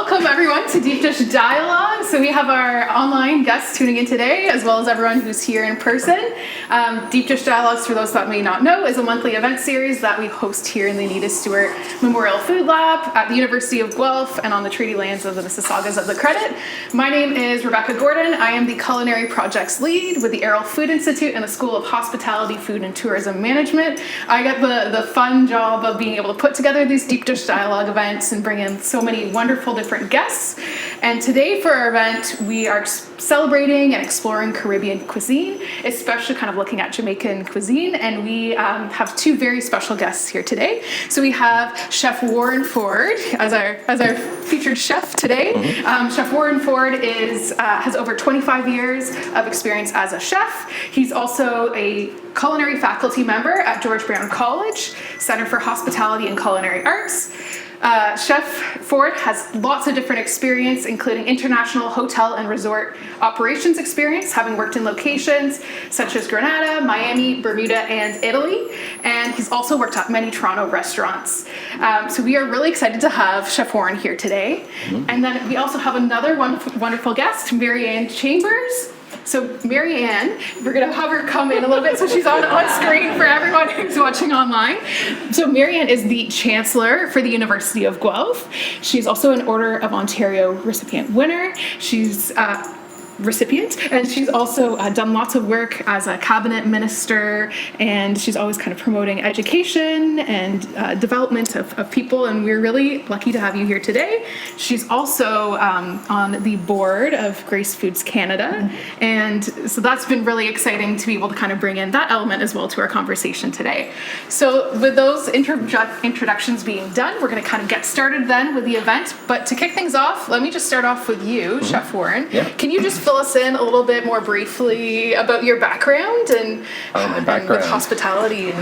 Welcome everyone to Deep Dish Dialogue. So we have our online guests tuning in today, as well as everyone who's here in person. Deep Dish Dialogues, for those that may not know, is a monthly event series that we host here in the Anita Stewart Memorial Food Lab at the University of Guelph and on the treaty lands of the Mississaugas of the Credit. My name is Rebecca Gordon. I am the Culinary Projects Lead with the Errol Food Institute and the School of Hospitality, Food and Tourism Management. I get the fun job of being able to put together these Deep Dish Dialogue events and bring in so many wonderful different guests. And today for our event, we are celebrating and exploring Caribbean cuisine, especially kind of looking at Jamaican cuisine. And we have two very special guests here today. So we have Chef Warren Ford as our featured chef today. Chef Warren Ford has over 25 years of experience as a chef. He's also a culinary faculty member at George Brown College, Center for Hospitality and Culinary Arts. Chef Ford has lots of different experience, including international hotel and resort operations experience, having worked in locations such as Grenada, Miami, Bermuda, and Italy. And he's also worked at many Toronto restaurants. So we are really excited to have Chef Warren here today. And then we also have another wonderful guest, Marianne Chambers. So Marianne, we're going to have her come in a little bit so she's on screen for everyone who's watching online. So Marianne is the Chancellor for the University of Guelph. She's also an Order of Ontario recipient winner. She's and she's also done lots of work as a cabinet minister, and she's always kind of promoting education and development of people, and we're really lucky to have you here today. She's also on the board of Grace Foods Canada, and so that's been really exciting to be able to kind of bring in that element as well to our conversation today. So with those introductions being done, we're going to kind of get started then with the event, but to kick things off, let me just start off with you, Chef Warren. Yeah. Can you just fill us in a little bit more briefly about your background and with hospitality?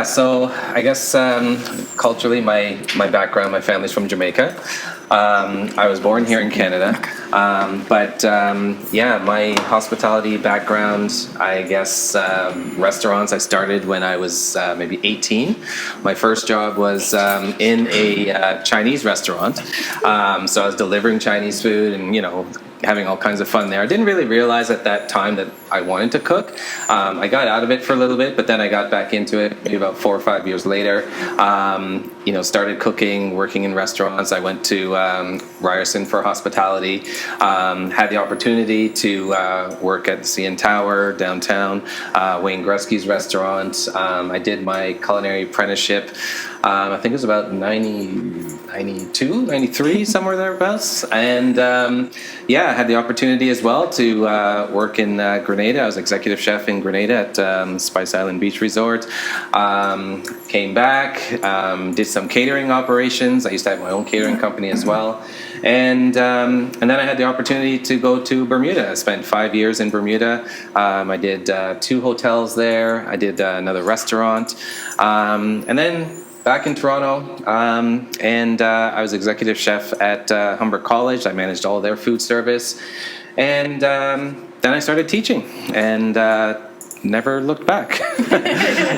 So I guess culturally, my background, my family's from Jamaica. I was born here in Canada, but my hospitality background, I guess restaurants, I started when I was maybe 18. My first job was in a Chinese restaurant, so I was delivering Chinese food and, having all kinds of fun there. I didn't really realize at that time that I wanted to cook. I got out of it for a little bit, but then I got back into it maybe about 4 or 5 years later. Started cooking, working in restaurants. I went to Ryerson for hospitality, had the opportunity to work at the CN Tower downtown, Wayne Gretzky's restaurant. I did my culinary apprenticeship. I think it was about 92, 93, somewhere thereabouts. And I had the opportunity as well to work in Grenada. I was executive chef in Grenada at Spice Island Beach Resort. Came back, did some catering operations. I used to have my own catering company as well. And then I had the opportunity to go to Bermuda. I spent 5 years in Bermuda. I did 2 hotels there. I did another restaurant. And then back in Toronto, and I was executive chef at Humber College. I managed all their food service. And then I started teaching and never looked back.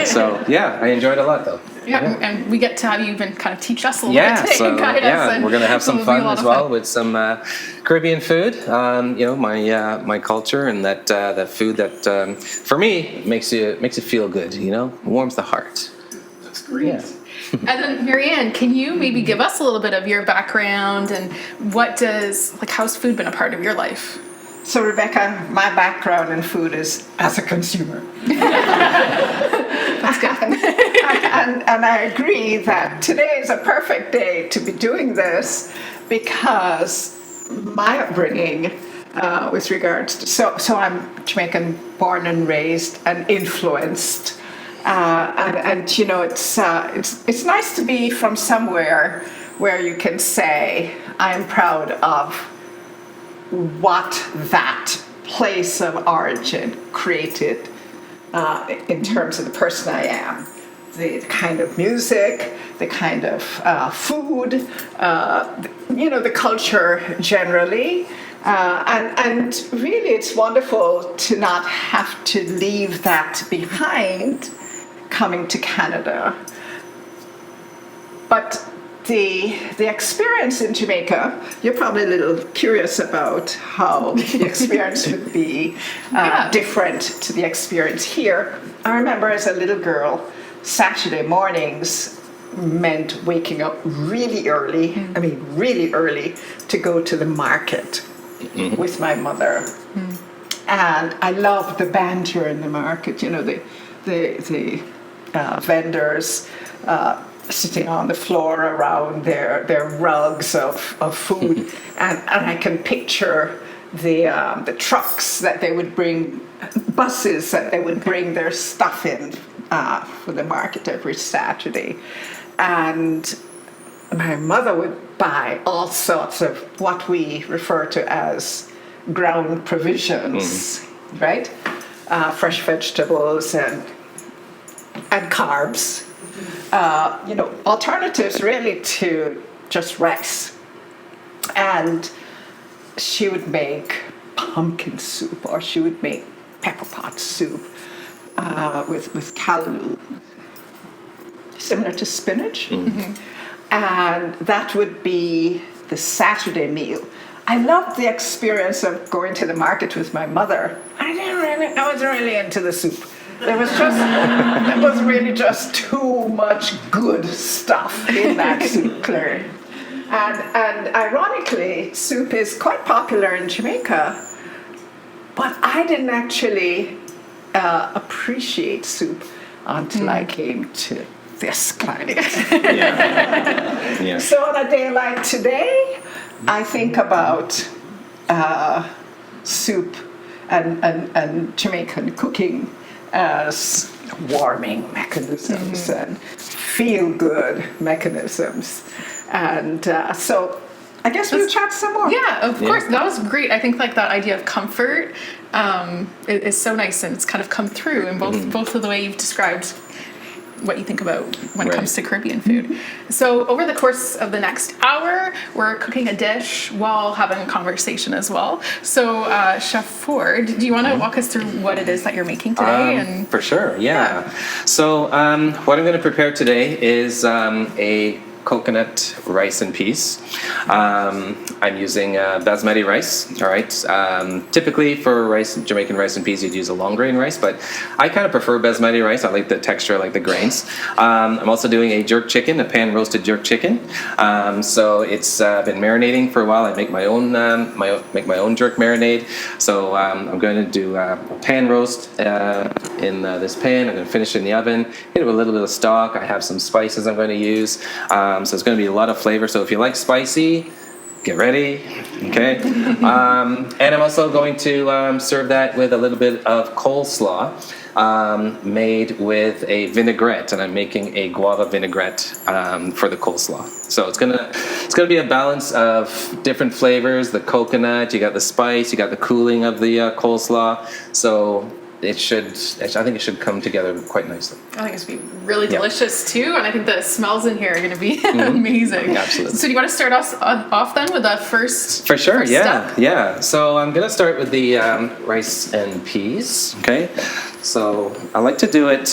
So, I enjoyed it a lot, though. And we get to have you even kind of teach us a little bit today and guide us. And we're going to have some fun as well with some Caribbean food, my culture, and that food that, for me, makes you feel good, warms the heart. That's great. Yeah. And then Marianne, can you maybe give us a little bit of your background and how's food been a part of your life? So Rebecca, my background in food is as a consumer. That's good. and I agree that today is a perfect day to be doing this because my upbringing with regards to, so I'm Jamaican born and raised and influenced. It's nice to be from somewhere where you can say, I am proud of what that place of origin created in terms of the person I am. The kind of music, the kind of food, the culture generally. And really it's wonderful to not have to leave that behind coming to Canada. But the experience in Jamaica, you're probably a little curious about how the experience would be different to the experience here. I remember as a little girl, Saturday mornings meant waking up really early, really early, to go to the market with my mother. And I loved the banter in the market, you know, the vendors sitting on the floor around their rugs of food. And I can picture the trucks that they would bring, buses that they would bring their stuff in for the market every Saturday. And my mother would buy all sorts of what we refer to as ground provisions, right? Fresh vegetables and carbs. You know, alternatives really to just rice. And she would make pumpkin soup, or she would make pepper pot soup with callaloo, similar to spinach. And that would be the Saturday meal. I loved the experience of going to the market with my mother. I wasn't really into the soup. There was really just too much good stuff in that soup, Claire. And ironically, soup is quite popular in Jamaica, but I didn't actually appreciate soup until I came to this climate. So on a day like today, I think about soup and Jamaican cooking as warming mechanisms and feel-good mechanisms. And so I guess we'll chat some more. Yeah, of course. That was great. I think like that idea of comfort is so nice, and it's kind of come through in both of the way you've described what you think about when it comes to Caribbean food. So over the course of the next hour, we're cooking a dish while having a conversation as well. So Chef Ford, do you want to walk us through what it is that you're making today? For sure, yeah. So what I'm going to prepare today is a coconut rice and peas. I'm using basmati rice, all right. Typically for rice, Jamaican rice and peas, you'd use a long grain rice, but I kind of prefer basmati rice. I like the texture, I like the grains. I'm also doing a jerk chicken, a pan roasted jerk chicken. So it's been marinating for a while. I make my own jerk marinade. So I'm going to do a pan roast in this pan. I'm going to finish it in the oven, hit it with a little bit of stock. I have some spices I'm going to use. So it's going to be a lot of flavor. So if you like spicy, get ready, okay? And I'm also going to serve that with a little bit of coleslaw made with a vinaigrette, and I'm making a guava vinaigrette for the coleslaw. So it's gonna be a balance of different flavors. The coconut, you got the spice, you got the cooling of the coleslaw. So I think it should come together quite nicely. I think it's going to be really delicious too, and I think the smells in here are going to be amazing. Absolutely. So do you want to start us off then with the first? For sure, first step? yeah. So I'm going to start with the rice and peas, okay? So I like to do it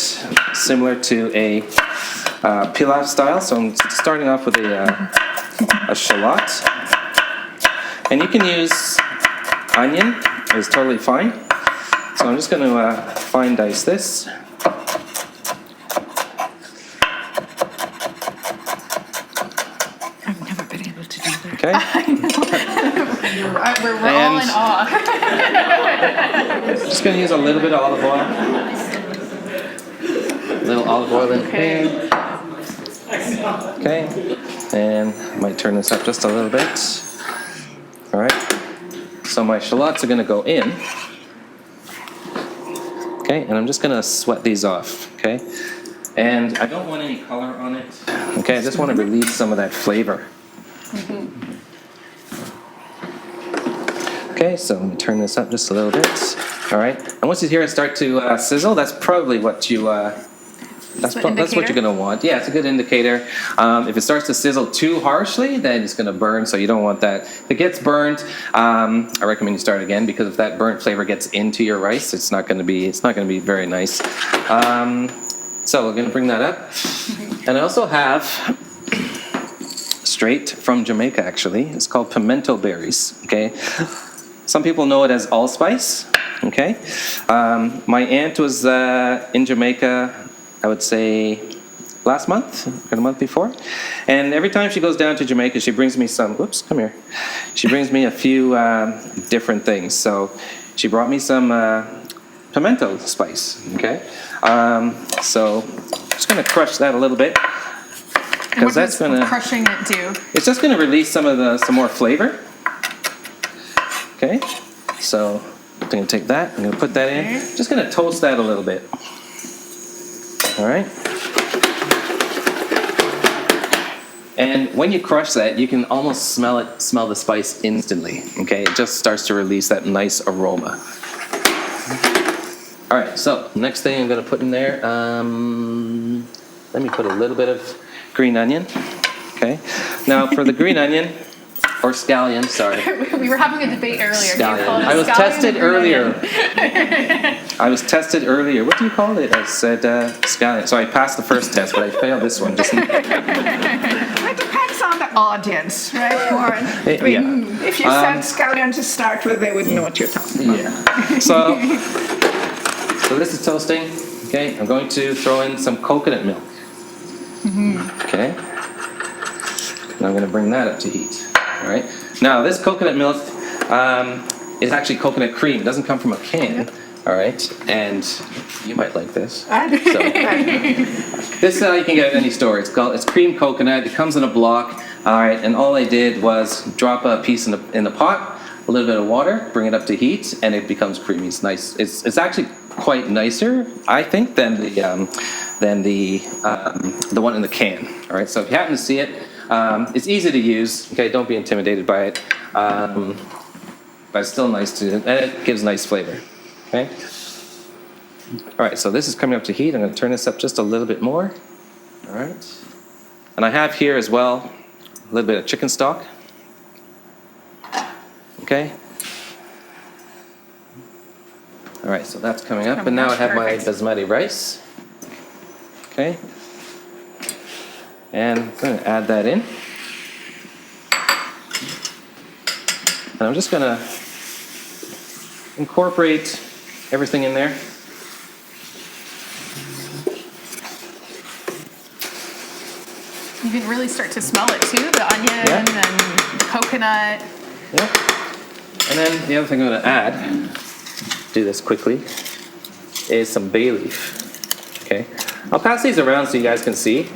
similar to a pilaf style. So I'm starting off with a shallot. And you can use onion, it's totally fine. So I'm just going to fine dice this. I've never been able to do that. Okay. We're all in awe. Just going to use a little bit of olive oil. A little olive oil in the pan. Okay. And I might turn this up just a little bit. All right. So my shallots are going to go in. Okay, and I'm just going to sweat these off, okay? And I don't want any color on it. Okay, I just want to release some of that flavor. Okay, so let me turn this up just a little bit. All right, and once you hear it start to sizzle, that's probably what you... That's what you're going to want. Yeah, it's a good indicator. If it starts to sizzle too harshly, then it's going to burn, so you don't want that. If it gets burnt, I recommend you start again, because if that burnt flavor gets into your rice, it's not going to be very nice. So we're going to bring that up. And I also have straight from Jamaica, actually. It's called pimento berries, okay? Some people know it as allspice, okay? My aunt was in Jamaica, I would say, last month or the month before. And every time she goes down to Jamaica, she brings me some, whoops, come here. She brings me a few different things. So she brought me some pimento spice, okay? So I'm just gonna crush that a little bit. And what That's does gonna, crushing it do? it's just gonna release some more flavor. Okay, so I'm gonna take that, I'm gonna put that in. Okay. Just gonna toast that a little bit. All right. And when you crush that, you can almost smell the spice instantly. Okay, it just starts to release that nice aroma. All right, so next thing I'm gonna put in there, let me put a little bit of green onion. Okay, now for the green onion, or scallion, sorry. We were having a debate earlier. Do you call Scallion. it a I was scallion tested or green earlier. onion? I was tested earlier. What do you call it? I said scallion. So I passed the first test, but I failed this one. Just It depends on the audience, right, Warren? yeah. If you said scallion to start with, they would know what you're talking about. Yeah. So this is toasting. Okay, I'm going to throw in some coconut milk. Okay. And I'm going to bring that up to heat. All right. Now this coconut milk is actually coconut cream. It doesn't come from a can. All right. And you might like this. So, this you can get at any store. It's cream coconut. It comes in a block. All right. And all I did was drop a piece in the pot, a little bit of water, bring it up to heat, and it becomes creamy. It's nice. It's actually quite nicer, I think, than the one in the can. All right. So if you happen to see it, it's easy to use. Okay. Don't be intimidated by it. But it's still nice and it gives nice flavor. Okay. All right. So this is coming up to heat. I'm going to turn this up just a little bit more. All right. And I have here as well a little bit of chicken stock. Okay. All right, so that's coming up, and now I have my basmati rice. Okay. And I'm going to add that in. And I'm just going to incorporate everything in there. You can really start to smell it too, the onion and the coconut. Yep. And then the other thing I'm going to add, do this quickly, is some bay leaf. Okay. I'll pass these around so you guys can see.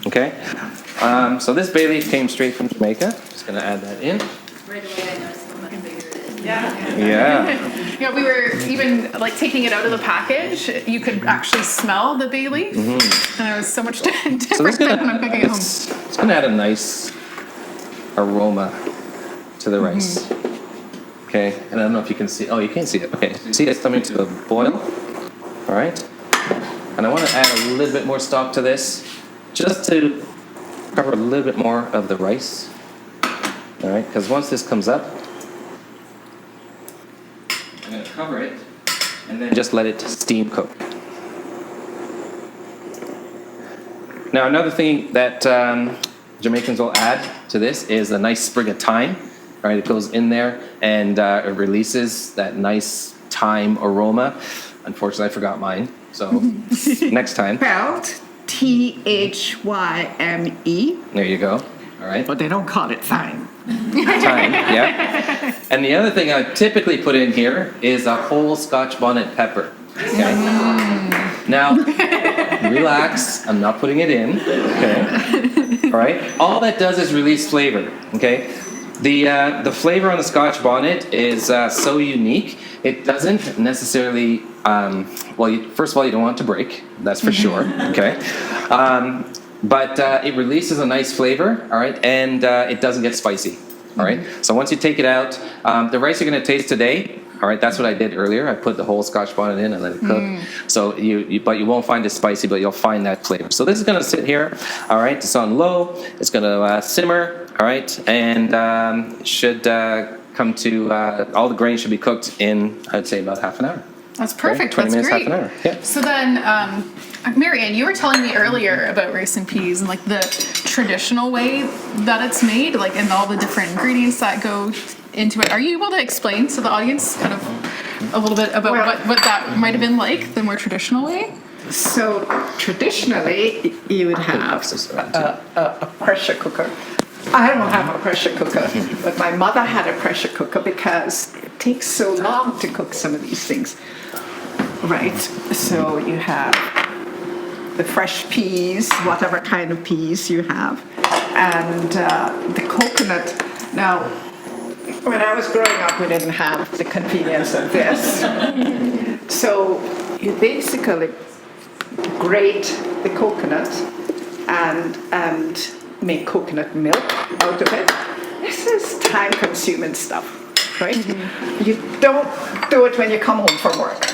Okay. So this bay leaf came straight from Jamaica. Just going to add that in. Right away, I noticed how much bigger it is. Yeah. Yeah. Yeah, we were even like taking it out of the package. You could actually smell the bay leaf, and it was so much different So this than when I'm cooking at home. it's going to add a nice aroma to the rice. Okay, and I don't know if you can see. Oh, you can see it. Okay, see it's coming to a boil. All right, and I want to add a little bit more stock to this, just to cover a little bit more of the rice. All right, because once this comes up, I'm going to cover it, and then just let it steam cook. Now, another thing that Jamaicans will add to this is a nice sprig of thyme. All right, it goes in there and it releases that nice thyme aroma. Unfortunately, I forgot mine, so next time. Spelled Thyme. There you go. All right, But they don't call it thyme. thyme, yeah. And the other thing I typically put in here is a whole Scotch bonnet pepper. Okay. Now, relax. I'm not putting it in. Okay. All right. All that does is release flavor. Okay. The flavor on the Scotch bonnet is so unique. It doesn't necessarily. First of all, you don't want it to break. That's for sure. Okay. But it releases a nice flavor. All right, and it doesn't get spicy. All right. So once you take it out, the rice you're going to taste today. All right, that's what I did earlier. I put the whole Scotch bonnet in and let it cook. So but you won't find it spicy, but you'll find that flavor. So this is going to sit here. All right, it's on low. It's going to simmer. All right, and it should come to all the grains should be cooked in, I'd say, about half an hour. That's perfect. 20 That's minutes, great. half an hour. Yeah. So then, Marianne, you were telling me earlier about rice and peas and like the traditional way that it's made, like and all the different ingredients that go into it. Are you able to explain to the audience kind of a little bit about what that might have been like, the more traditional way? So traditionally, you would have a pressure cooker. I don't have a pressure cooker, but my mother had a pressure cooker because it takes so long to cook some of these things. Right, so you have the fresh peas, whatever kind of peas you have, and the coconut. Now, when I was growing up, we didn't have the convenience of this. So you basically grate the coconut and make coconut milk out of it. This is time-consuming stuff, right? You don't do it when you come home from work.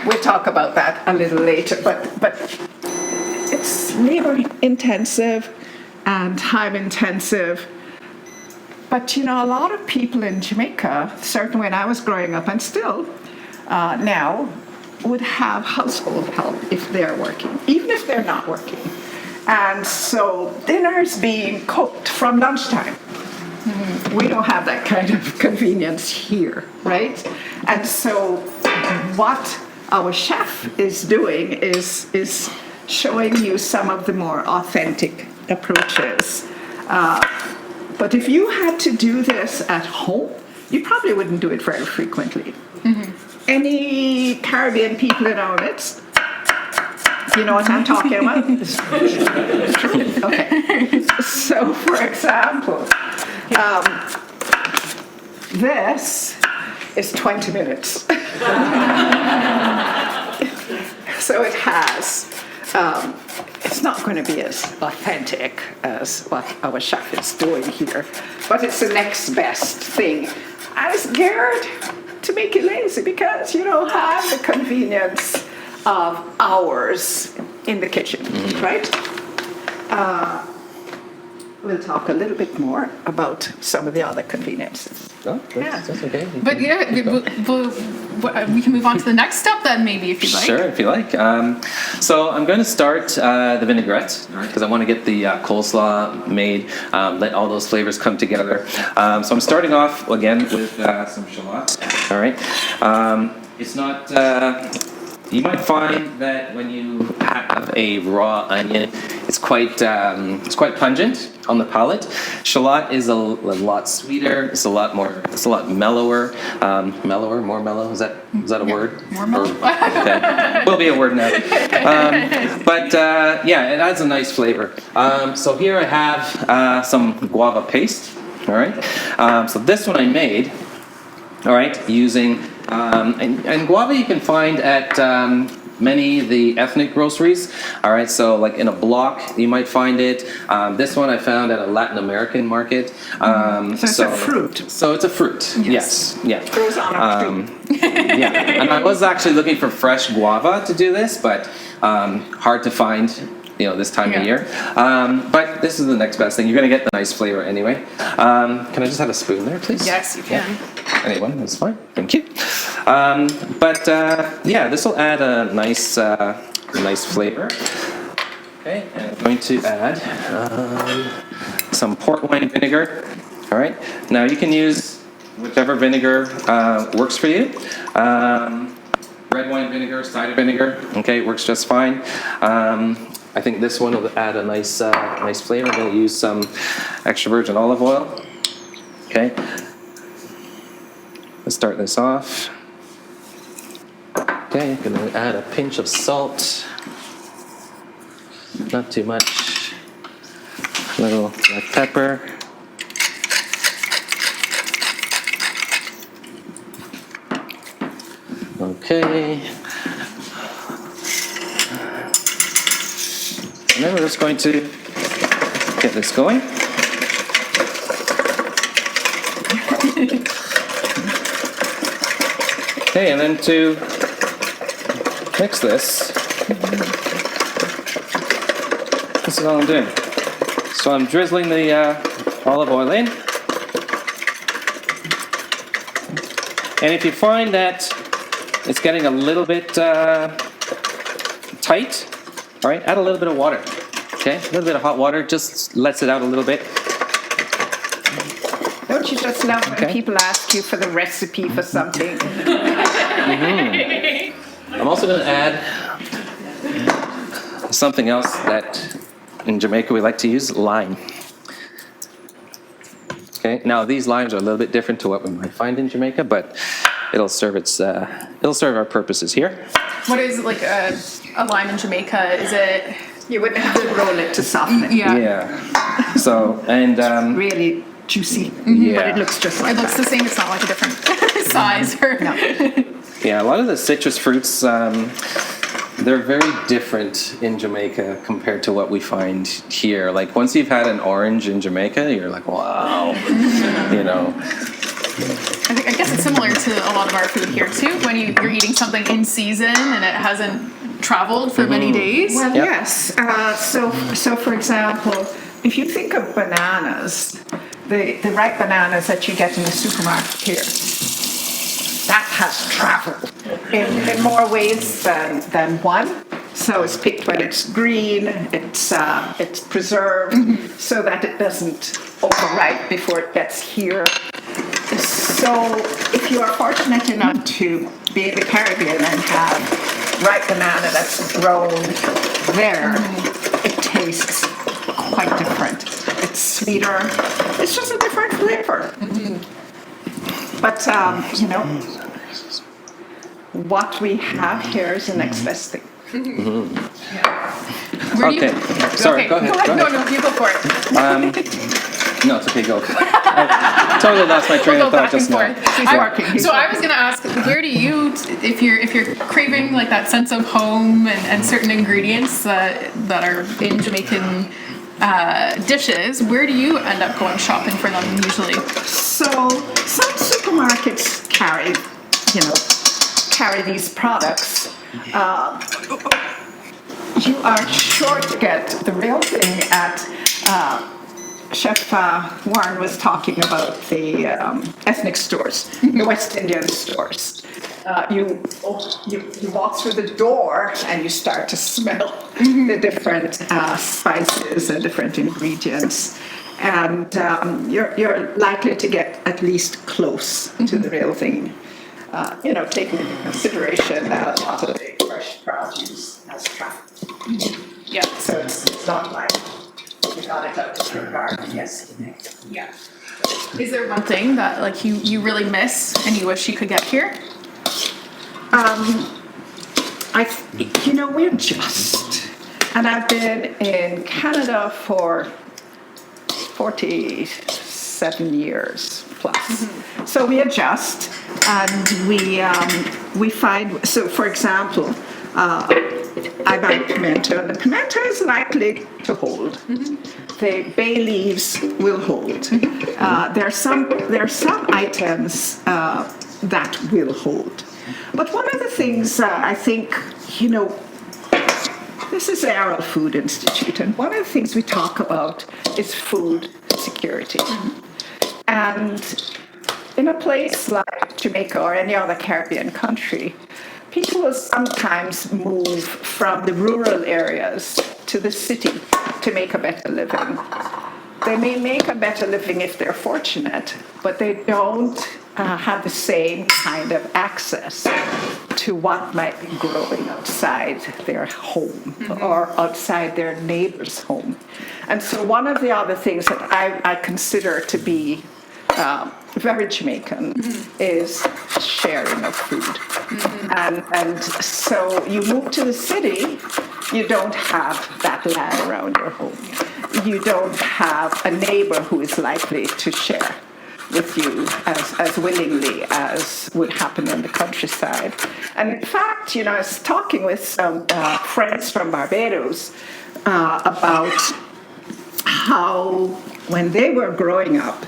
We'll talk about that a little later, but it's labor-intensive and time-intensive. But you know, a lot of people in Jamaica, certainly when I was growing up and still now, would have household help if they're working, even if they're not working. And so dinner's being cooked from lunchtime. We don't have that kind of convenience here, right? And so what our chef is doing is showing you some of the more authentic approaches. But if you had to do this at home, you probably wouldn't do it very frequently. Any Caribbean people in our midst? You know what I'm talking about? Okay. So, for example, this is 20 minutes. So it has, it's not going to be as authentic as what our chef is doing here, but it's the next best thing. And it's geared to make you lazy because you don't have the convenience of hours in the kitchen, right? We'll talk a little bit more about some of the other conveniences. Oh, that's okay. But yeah, we can move on to the next step then, maybe, if you'd like. Sure, if you like. So I'm going to start the vinaigrette because I want to get the coleslaw made, let all those flavors come together. So I'm starting off again with some shallots. All right. It's not. You might find that when you have a raw onion, it's quite pungent on the palate. Shallot is a lot sweeter. It's a lot mellower. More mellow. Is that a word? More mellow. Okay, will be a word now. But yeah, it adds a nice flavor. So here I have some guava paste. All right. So this one I made. All right, using and guava you can find at many of the ethnic groceries. All right, so like in a block you might find it. This one I found at a Latin American market. So it's a fruit. So it's a fruit. Yes. Yeah. It grows on a tree. Yeah. And I was actually looking for fresh guava to do this, but hard to find. This time of year. But this is the next best thing. You're going to get the nice flavor anyway. Can I just have a spoon there, please? Yes, you can. Yeah. Anyone? That's fine. Thank you. But yeah, this will add a nice flavor. Okay, and I'm going to add some port wine vinegar. All right. Now you can use whichever vinegar works for you. Red wine vinegar, cider vinegar. Okay, it works just fine. I think this one will add a nice flavor. I'm going to use some extra virgin olive oil. Okay. Let's start this off. Okay, I'm going to add a pinch of salt. Not too much. A little black pepper. Okay. And then we're just going to get this going. Okay, and then to mix this is all I'm doing. So I'm drizzling the olive oil in. And if you find that it's getting a little bit tight. All right, add a little bit of water. Okay, a little bit of hot water just lets it out a little bit. Don't you just love when people ask you for the recipe for something? I'm also going to add something else that in Jamaica we like to use, lime. Okay, now these limes are a little bit different to what we might find in Jamaica, but it'll serve our purposes here. What is like a lime in Jamaica? Is it? You wouldn't have to roll it to soften it. Yeah. So and Really juicy, Yeah. but it looks just like It looks the same. It's not like a different size. Or yeah, a lot of the citrus fruits, they're very different in Jamaica compared to what we find here. Like once you've had an orange in Jamaica, you're like, wow, you know. I guess it's similar to a lot of our food here too. When you're eating something in season and it hasn't traveled for many days. Well, Yep. yes. So for example, if you think of bananas, the ripe bananas that you get in the supermarket here, that has traveled in more ways than one. So it's picked when it's green, it's preserved so that it doesn't overripe before it gets here. So if you are fortunate enough to be in the Caribbean and have ripe banana that's grown there, it tastes quite different. It's sweeter. It's just a different flavor. But, you know, what we have here is the next best thing. Where do you- Okay, sorry, go ahead. No, you go for it. No, it's okay, go. I totally lost my train We'll of go thought back and just now. forth. So I was going to ask, where do you, if you're craving like that sense of home and certain ingredients that are in Jamaican dishes, where do you end up going shopping for them usually? So some supermarkets carry these products. You are sure to get the real thing at Chef Warren was talking about the ethnic stores, the West Indian stores. You walk through the door and you start to smell the different spices and different ingredients, and you're likely to get at least close to the real thing. Taking into consideration that a lot of the fresh produce has traveled. Yeah. So it's not like you got it out of your garden yesterday. Yeah. Is there one thing that like you really miss and you wish you could get here? We're just, and I've been in Canada for 47 years plus. So we adjust, and we find. So, for example, I buy pimento, and the pimento is likely to hold. The bay leaves will hold. There are some items that will hold. But one of the things I think, this is the Arrow Food Institute, and one of the things we talk about is food security. And in a place like Jamaica or any other Caribbean country, people will sometimes move from the rural areas to the city to make a better living. They may make a better living if they're fortunate, but they don't have the same kind of access to what might be growing outside their home or outside their neighbor's home. And so one of the other things that I consider to be very Jamaican is sharing of food. And so you move to the city, you don't have that land around your home. You don't have a neighbor who is likely to share with you as willingly as would happen in the countryside. And in fact, I was talking with some friends from Barbados about how when they were growing up,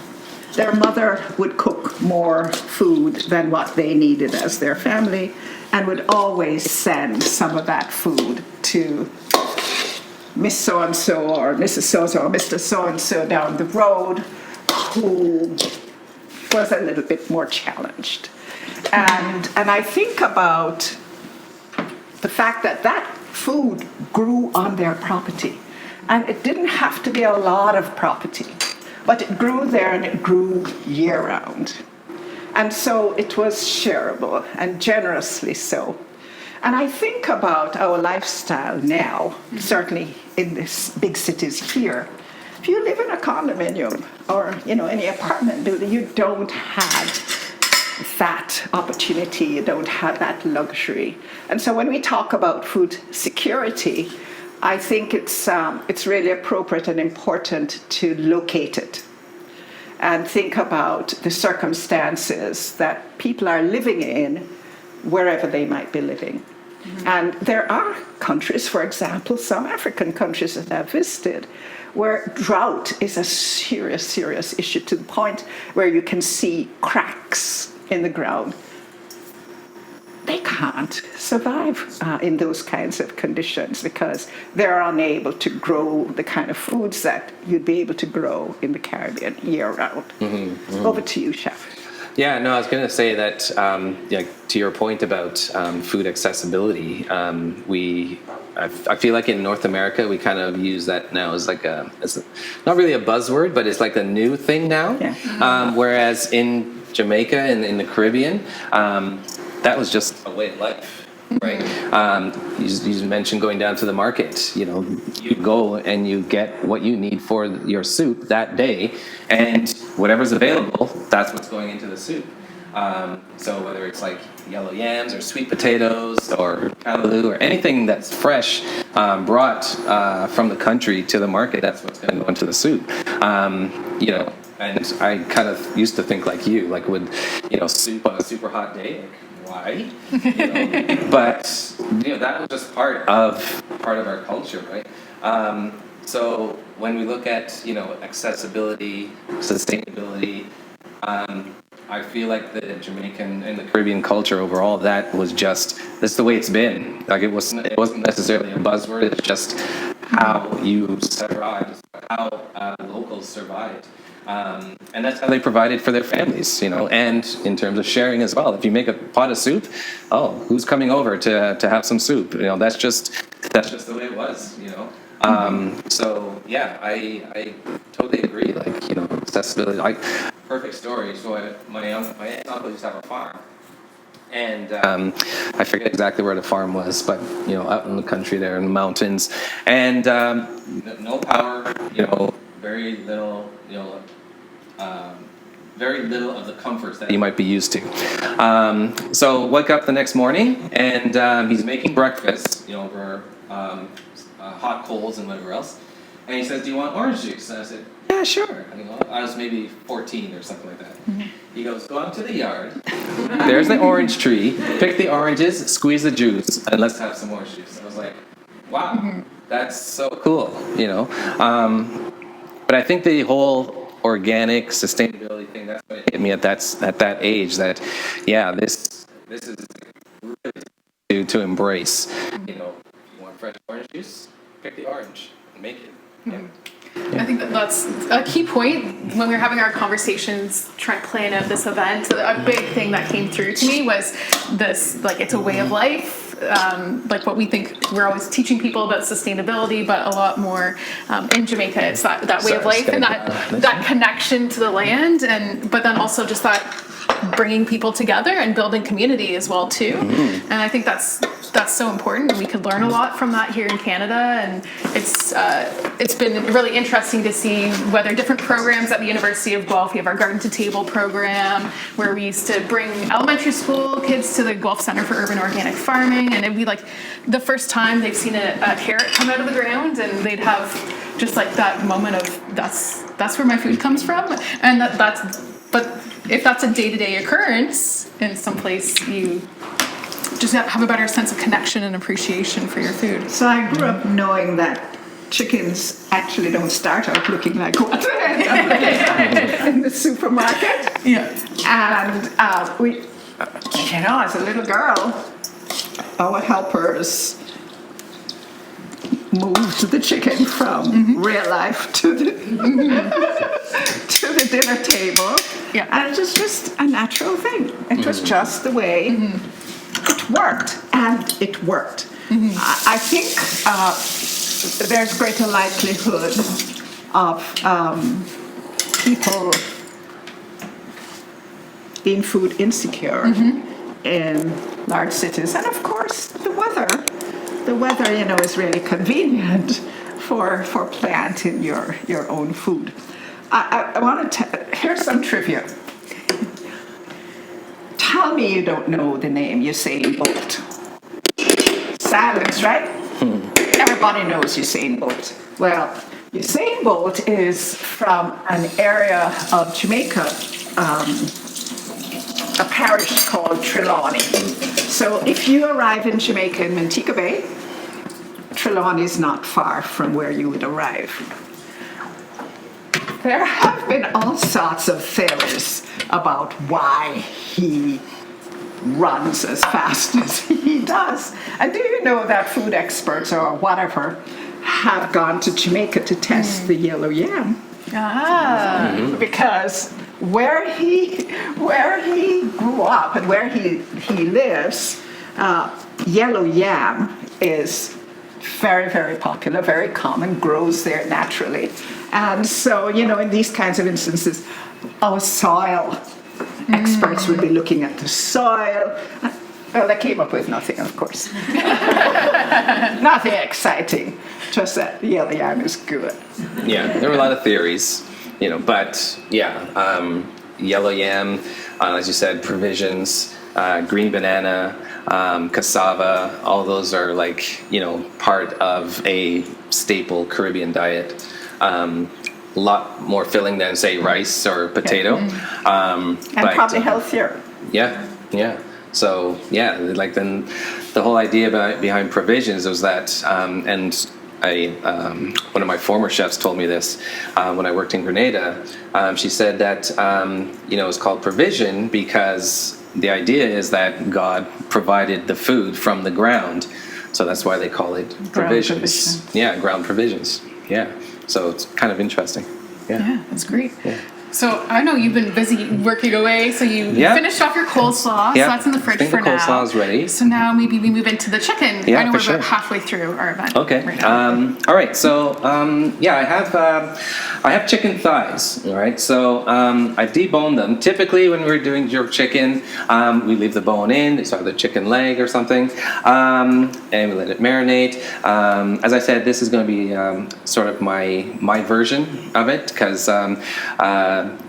their mother would cook more food than what they needed as their family and would always send some of that food to Miss So-and-so or Mrs. So-and-so or Mr. So-and-so down the road who was a little bit more challenged. And I think about the fact that that food grew on their property. And it didn't have to be a lot of property, but it grew there and it grew year round. And so it was shareable and generously so. And I think about our lifestyle now, certainly in these big cities here. If you live in a condominium or any apartment building, you don't have that opportunity, you don't have that luxury. And so when we talk about food security, I think it's really appropriate and important to locate it and think about the circumstances that people are living in wherever they might be living. And there are countries, for example, some African countries that I've visited, where drought is a serious, serious issue to the point where you can see cracks in the ground. They can't survive in those kinds of conditions because they're unable to grow the kind of foods that you'd be able to grow in the Caribbean year-round. Over to you, Chef. Yeah, no, I was going to say that, to your point about food accessibility, I feel like in North America, we kind of use that now as it's not really a buzzword, but it's like a new thing now. Yeah. Whereas in Jamaica and in the Caribbean, that was just a way of life. Right. You mentioned going down to the market. You go and you get what you need for your soup that day, and whatever's available, that's what's going into the soup. So whether it's like yellow yams or sweet potatoes or callaloo or anything that's fresh, brought from the country to the market, that's what's going to go into the soup. And I kind of used to think like you, would soup on a super hot day. Why? But that was just part of our culture, right? So when we look at accessibility, sustainability, I feel like the Jamaican and the Caribbean culture overall, that's the way it's been. It wasn't necessarily a buzzword. It's just how you survived, how locals survived. And that's how they provided for their families, and in terms of sharing as well. If you make a pot of soup, who's coming over to have some soup? That's just the way it was, So yeah, I totally agree. Accessibility. Perfect story. So my aunt and uncle used to have a farm, and I forget exactly where the farm was, but out in the country there in the mountains, and no power, very little, very little of the comforts that you might be used to. So wake up the next morning, and he's making breakfast, over hot coals and whatever else. And he says, "Do you want orange juice?" And I said, "Yeah, sure." I was maybe 14 or something like that. He goes, "Go out to the yard. There's the orange tree. Pick the oranges, squeeze the juice, and let's have some orange juice." I was like, "Wow, that's so cool," But I think the whole organic sustainability thing, that's what hit me at that age. That this is really to embrace. If you want fresh orange juice, pick the orange and make it. Yeah. I think that's a key point when we were having our conversations trying to plan out this event. A big thing that came through to me was this, it's a way of life. What we think we're always teaching people about sustainability, but a lot more in Jamaica, it's that way of life and that connection to the land, but then also just that bringing people together and building community as well too. And I think that's so important. We could learn a lot from that here in Canada, and it's been really interesting to see whether different programs at the University of Guelph. We have our Garden to Table program where we used to bring elementary school kids to the Guelph Center for Urban Organic Farming, and it'd be like the first time they've seen a carrot come out of the ground, and they'd have just that moment of that's where my food comes from, and but if that's a day-to-day occurrence in some place, you just have a better sense of connection and appreciation for your food. So I grew up knowing that chickens actually don't start out looking like what they end up in the supermarket. Yeah. And we, as a little girl, our helpers moved the chicken from real life to the to the dinner table. Yeah. And it was just a natural thing. It was just the way it worked, and it worked. I think there's greater likelihood of people being food insecure in large cities, and of course the weather. The weather, is really convenient for planting your own food. I want to here's some trivia. Tell me you don't know the name Usain Bolt. Silence, right? Everybody knows Usain Bolt. Well, Usain Bolt is from an area of Jamaica, a parish called Trelawney. So if you arrive in Jamaica in Montego Bay, Trelawney is not far from where you would arrive. There have been all sorts of theories about why he runs as fast as he does. And do you know that food experts or whatever have gone to Jamaica to test the yellow yam? Because where he grew up and where he lives, yellow yam is very, very popular, very common, grows there naturally. And so, in these kinds of instances, our soil experts would be looking at the soil. Well, they came up with nothing, of course. Nothing exciting, just that yellow yam is good. Yeah, there were a lot of theories, but yellow yam, as you said, provisions, green banana, cassava, all those are part of a staple Caribbean diet. A lot more filling than, say, rice or potato. And probably healthier. Yeah. So, then the whole idea behind provisions was that, and one of my former chefs told me this when I worked in Grenada. She said that, it's called provision because the idea is that God provided the food from the ground. So that's why they call it provisions. Yeah, ground provisions. Yeah. So it's kind of interesting. Yeah, that's great. Yeah. So I know you've been busy working away. So you finished off your coleslaw. So that's in the fridge for now. The coleslaw is ready. So now maybe we move into the chicken. Yeah, I know for we're sure. about halfway through our event. Okay. Right now. All right. So I have chicken thighs. All right. So I debone them. Typically, when we're doing jerk chicken, we leave the bone in. It's either chicken leg or something, and we let it marinate. As I said, this is going to be sort of my version of it because.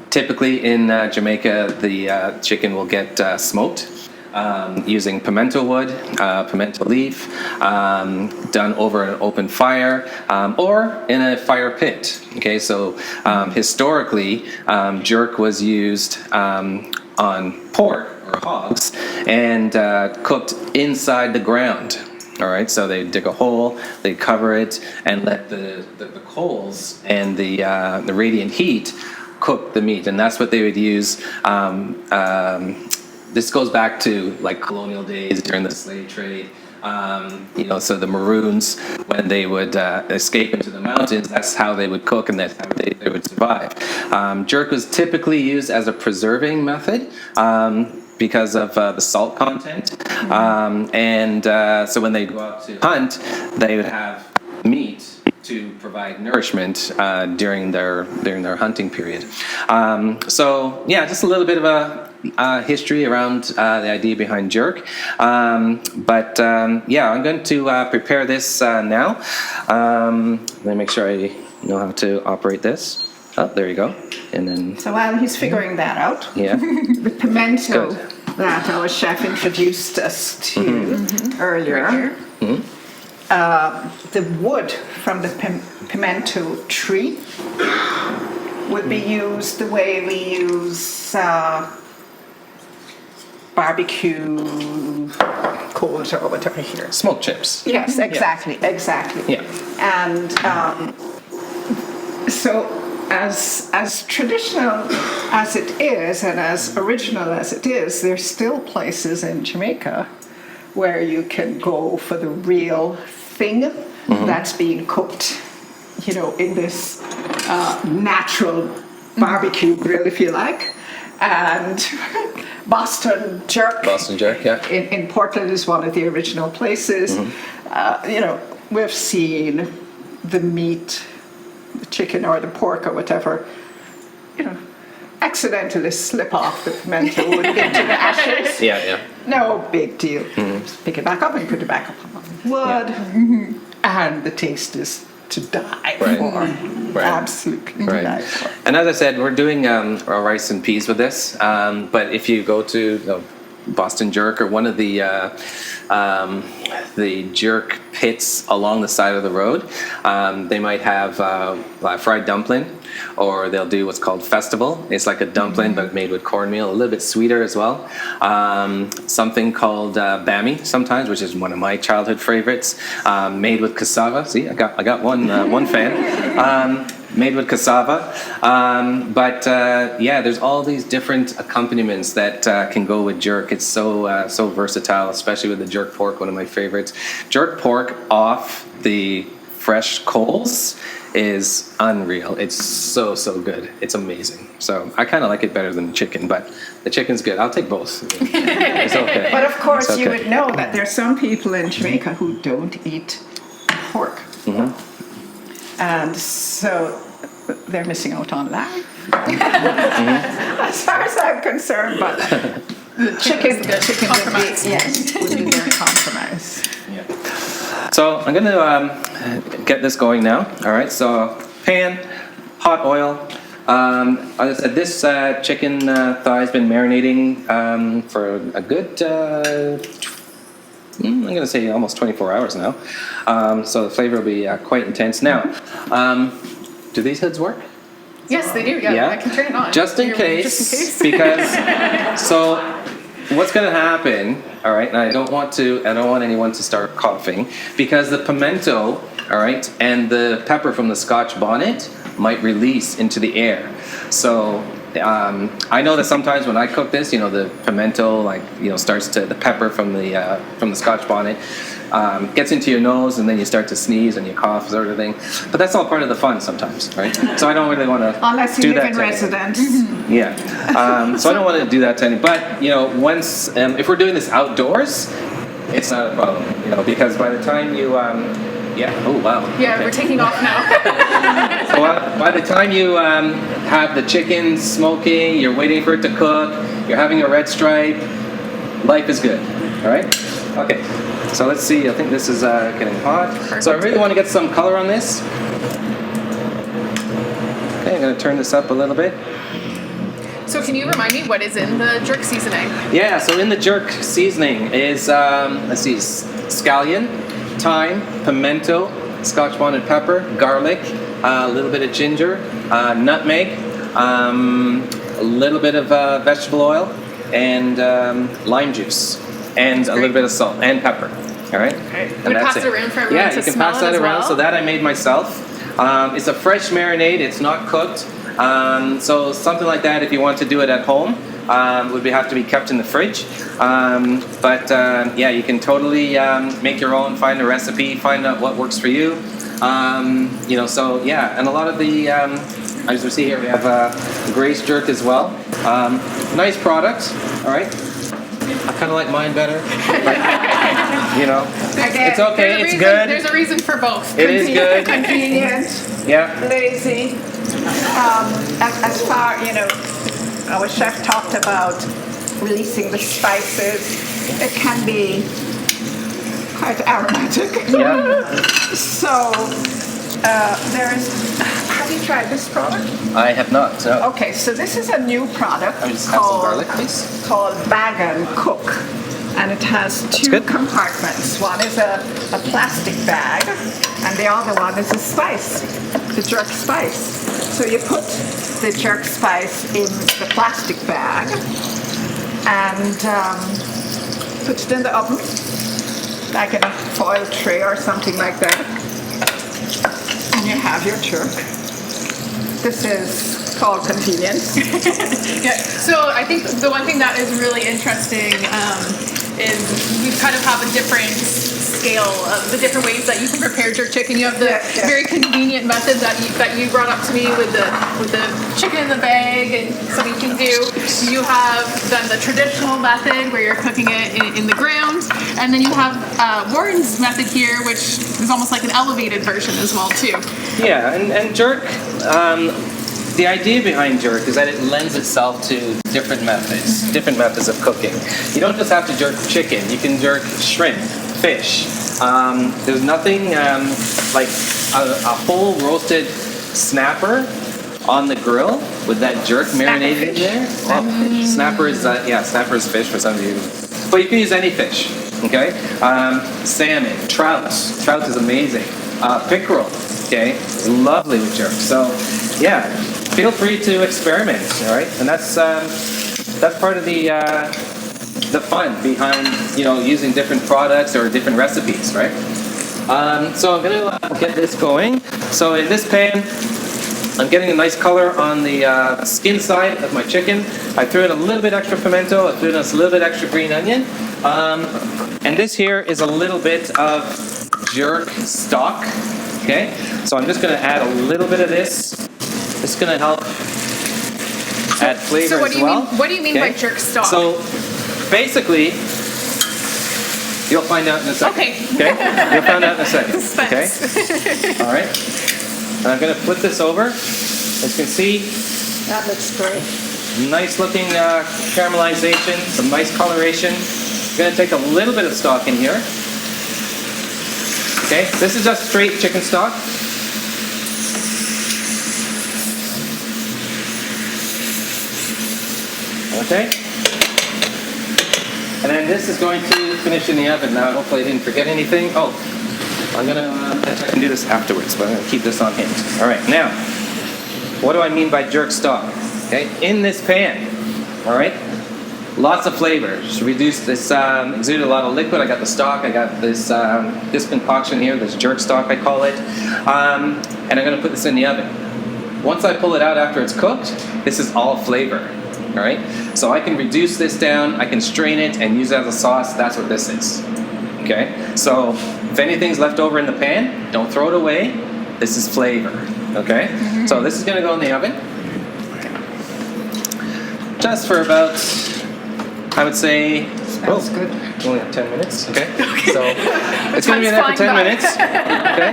Typically in Jamaica, the chicken will get smoked using pimento wood, pimento leaf, done over an open fire or in a fire pit. Okay, so historically, jerk was used on pork or hogs and cooked inside the ground. All right, so they dig a hole, they cover it, and let the coals and the radiant heat cook the meat, and that's what they would use. This goes back to colonial days during the slave trade. So the Maroons, when they would escape into the mountains, that's how they would cook, and that's how they would survive. Jerk was typically used as a preserving method because of the salt content, so when they go out to hunt, they would have meat to provide nourishment during their hunting period. Just a little bit of a history around the idea behind jerk. I'm going to prepare this now. Let me make sure I know how to operate this. Oh, there you go. And then. So while he's figuring that out, the pimento that our chef introduced us to earlier. The wood from the pimento tree would be used the way we use barbecue coals or whatever here. Smoke chips. Yes, exactly. Yeah. And so as traditional as it is and as original as it is, there's still places in Jamaica where you can go for the real thing that's being cooked, in this natural barbecue grill, if you like. And Boston jerk. Boston jerk, yeah. In Portland is one of the original places. We've seen the meat, the chicken or the pork or whatever, accidentally slip off the pimento and into the ashes. Yeah. No big deal. Just pick it back up and put it back up on the wood. And the taste is to die for. Absolutely to die for. And as I said, we're doing our rice and peas with this. But if you go to Boston jerk or one of the jerk pits along the side of the road, they might have fried dumpling, or they'll do what's called festival. It's like a dumpling but made with cornmeal, a little bit sweeter as well. Something called bami sometimes, which is one of my childhood favorites, made with cassava. See, I got one fan. Made with cassava. There's all these different accompaniments that can go with jerk. It's so versatile, especially with the jerk pork, one of my favorites. Jerk pork off the fresh coals is unreal. It's so good. It's amazing. So I kind of like it better than the chicken, but the chicken's good. I'll take both. It's okay. But of course, okay. you would know that there's some people in Jamaica who don't eat pork. And so they're missing out on life. As far as I'm concerned, but the chicken would be their compromise. So I'm going to get this going now. All right, so pan, hot oil. As I said, this chicken thigh has been marinating for a good, I'm going to say almost 24 hours now. So the flavor will be quite intense. Now, do these hoods work? Yes, they do. Yeah, I can turn it on. Just in case. Because so what's going to happen? All right, and I don't want anyone to start coughing, because the pimento, all right, and the pepper from the Scotch bonnet might release into the air. So I know that sometimes when I cook this, the pimento, starts to, the pepper from the Scotch bonnet gets into your nose, and then you start to sneeze and you cough, sort of thing. But that's all part of the fun sometimes, right? So I don't really want to unless you do live that in to residence. Yeah. So I don't want to do that to anyone. But once if we're doing this outdoors, it's not a problem, because by the time you oh wow. Yeah, okay. we're taking off now. So by the time you have the chicken smoking, you're waiting for it to cook, you're having a red stripe, life is good. All right? Okay. So let's see. I think this is getting hot. Perfect. So I really want to get some color on this. Okay, I'm going to turn this up a little bit. So can you remind me what is in the jerk seasoning? Yeah, so in the jerk seasoning is, scallion, thyme, pimento, Scotch bonnet pepper, garlic, a little bit of ginger, nutmeg, a little bit of vegetable oil, and lime juice, and a little bit of salt and pepper. All right. Okay. And Would that's pass it around for everyone yeah, to you can smell pass that as around. well? So that I made myself. It's a fresh marinade. It's not cooked. So something like that, if you want to do it at home, would have to be kept in the fridge. You can totally make your own. Find a recipe. Find out what works for you. And a lot of the, as we see here, we have Grace jerk as well. Nice product. All right. I kind of like mine better. It's okay. It's good. There's a reason for both. It is good. Convenient. Yeah. Lazy. As far, our chef talked about releasing the spices. It can be quite aromatic. Yeah. So have you tried this product? I have not. No. Okay, so this is a new product Have some garlic, please. called Bag and Cook. And it has two good. compartments. One is a plastic bag, and the other one is a spice, the jerk spice. So you put the jerk spice in the plastic bag and put it in the oven, like in a foil tray or something like that. And you have your jerk. This is called convenience. Yeah. So I think the one thing that is really interesting is we kind of have a different scale of the different ways that you can prepare jerk chicken. You have the very convenient method that you brought up to me with the chicken in the bag and something you can do. You have then the traditional method where you're cooking it in the ground, and then you have Warren's method here, which is almost like an elevated version as well too. Yeah, and jerk. The idea behind jerk is that it lends itself to different methods, different methods of cooking. You don't just have to jerk chicken. You can jerk shrimp, fish. There's nothing like a whole roasted snapper on the grill with that jerk marinated in there. Oh, snapper is snapper is fish for some of you, but you can use any fish. Okay, salmon, trout. Trout is amazing. Pickerel. Okay, lovely with jerk. So yeah, feel free to experiment. All right, and that's part of the fun behind using different products or different recipes, right? So I'm gonna get this going. So in this pan, I'm getting a nice color on the skin side of my chicken. I threw in a little bit extra pimento. I threw in a little bit extra green onion. And this here is a little bit of jerk stock. Okay, so I'm just going to add a little bit of this. It's going to help add flavor So what as do you well. mean? What do you mean by jerk stock? So basically, you'll find out in a second. Okay. Okay, you'll find out in a second. Suspense. Okay. All right. And I'm going to flip this over. As you can see, That looks great. nice looking caramelization, some nice coloration. I'm going to take a little bit of stock in here. Okay, this is just straight chicken stock. Okay. And then this is going to finish in the oven. Now, hopefully I didn't forget anything. Oh, I'm going to, I can do this afterwards, but I'm going to keep this on hand. All right, now, what do I mean by jerk stock? Okay, in this pan, all right, lots of flavors. Reduce this, exuded a lot of liquid. I got the stock. I got this concoction here, this jerk stock I call it, and I'm going to put this in the oven. Once I pull it out after it's cooked, this is all flavor. All right, so I can reduce this down. I can strain it and use it as a sauce. That's what this is. Okay, so if anything's left over in the pan, don't throw it away. This is flavor. Okay, so this is going to go in the oven. Just for about, I would say, Smells good. only 10 minutes. Okay, so it's going to be there for 10 minutes. Okay,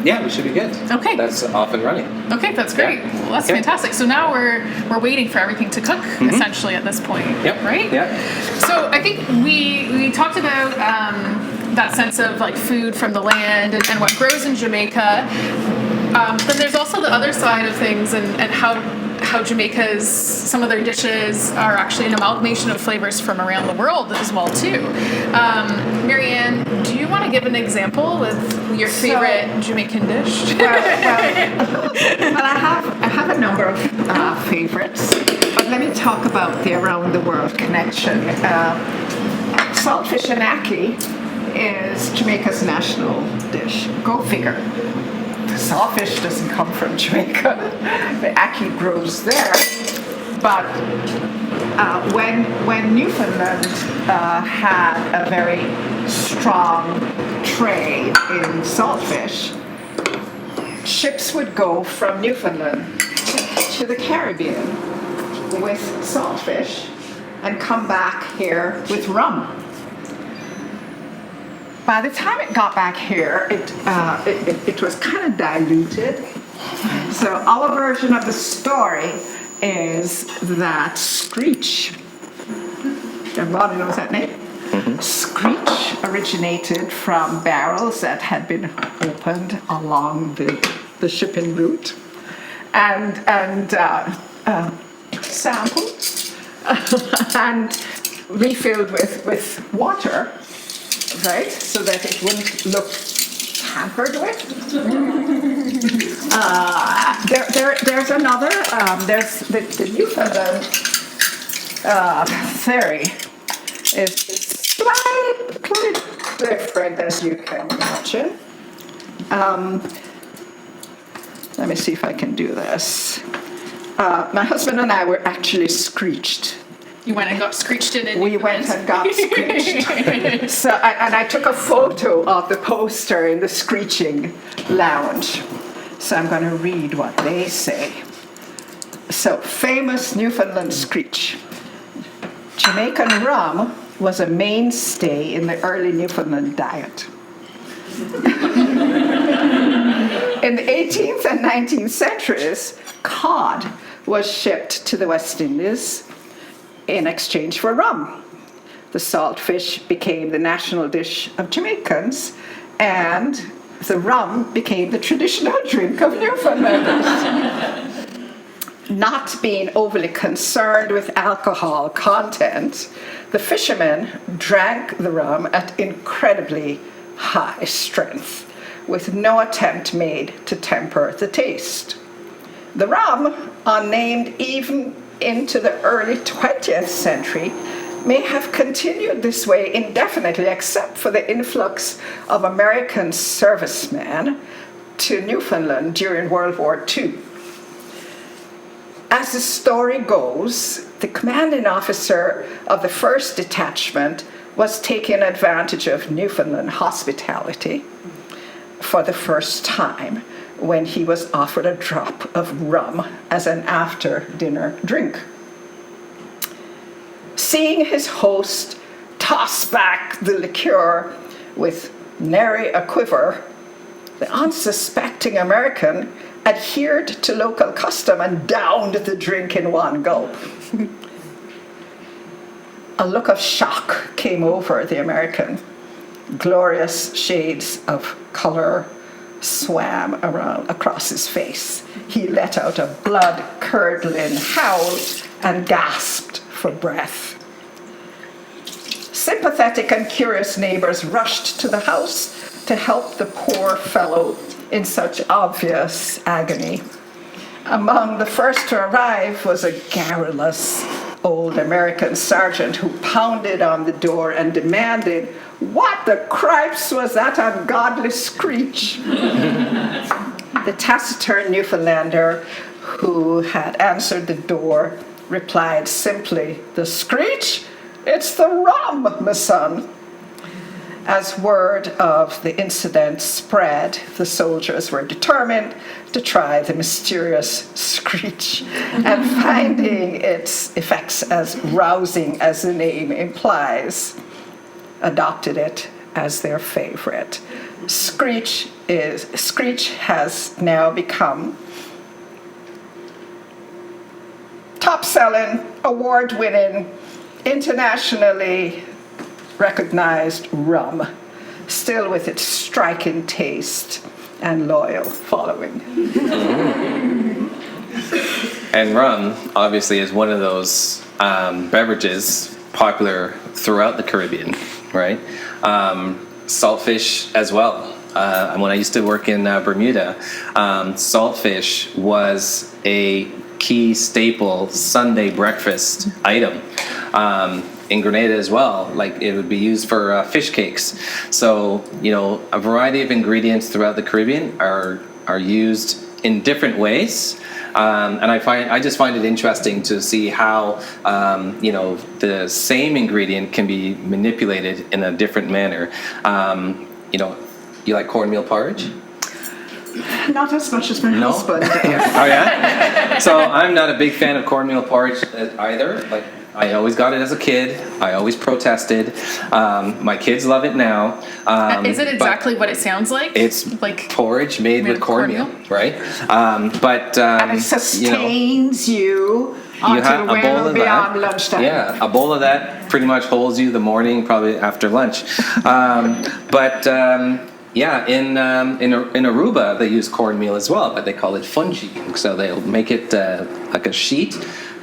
yeah, we should be good. Okay. That's off and running. Okay, that's great. Yeah. Well, that's Okay. fantastic. So now we're waiting for everything to cook, essentially, at this point. Yep. Right? Yeah. So I think we talked about that sense of like food from the land and what grows in Jamaica. Then there's also the other side of things and how Jamaica's, some of their dishes are actually an amalgamation of flavors from around the world as well too. Marianne, do you want to give an example with your favorite Jamaican dish? Well, I have a number of favorites, but let me talk about the around the world connection. Saltfish and ackee is Jamaica's national dish. Go figure. The saltfish doesn't come from Jamaica. The ackee grows there. But when Newfoundland had a very strong trade in saltfish, ships would go from Newfoundland to the Caribbean with saltfish and come back here with rum. By the time it got back here, it was kind of diluted. So our version of the story is that Screech, everybody knows that name? Screech originated from barrels that had been opened along the shipping route and sampled and refilled with water. Right, so that it wouldn't look tampered with. There's another. There's the Newfoundland theory is slightly different, as you can imagine. Let me see if I can do this. My husband and I were actually screeched You went and got screeched in. We went and got screeched. So, and I took a photo of the poster in the screeching lounge. So I'm going to read what they say. So, famous Newfoundland screech. Jamaican rum was a mainstay in the early Newfoundland diet. In the 18th and 19th centuries, cod was shipped to the West Indies in exchange for rum. The saltfish became the national dish of Jamaicans, and the rum became the traditional drink of Newfoundlanders. Not being overly concerned with alcohol content, the fishermen drank the rum at incredibly high strength, with no attempt made to temper the taste. The rum, unnamed even into the early 20th century, may have continued this way indefinitely, except for the influx of American servicemen to Newfoundland during World War II. As the story goes, the commanding officer of the 1st Detachment was taking advantage of Newfoundland hospitality for the first time when he was offered a drop of rum as an after-dinner drink. Seeing his host toss back the liqueur with nary a quiver, the unsuspecting American adhered to local custom and downed the drink in one gulp. A look of shock came over the American. Glorious shades of color swam across his face. He let out a blood-curdling howl and gasped for breath. Sympathetic and curious neighbors rushed to the house to help the poor fellow in such obvious agony. Among the first to arrive was a garrulous old American sergeant who pounded on the door and demanded, "What the cripes was that ungodly screech?" The taciturn Newfoundlander who had answered the door replied simply, "The screech? It's the rum, my son." As word of the incident spread, the soldiers were determined to try the mysterious screech, and finding its effects as rousing as the name implies, adopted it as their favorite. Screech has now become top-selling, award-winning, internationally recognized rum, still with its striking taste and loyal following. And rum, obviously, is one of those beverages popular throughout the Caribbean, right? Saltfish as well. When I used to work in Bermuda, saltfish was a key staple Sunday breakfast item. In Grenada as well, like it would be used for fish cakes. So, a variety of ingredients throughout the Caribbean are used in different ways. And I just find it interesting to see how, the same ingredient can be manipulated in a different manner. You like cornmeal porridge? Not as much as my husband does. Oh yeah? So I'm not a big fan of cornmeal porridge either. Like, I always got it as a kid. I always protested. My kids love it now. Is it exactly what it sounds like? It's like porridge made with cornmeal, right? And it sustains you until well beyond lunchtime. Yeah, a bowl of that pretty much holds you the morning, probably after lunch. In Aruba they use cornmeal as well, but they call it fungi. So they'll make it like a sheet.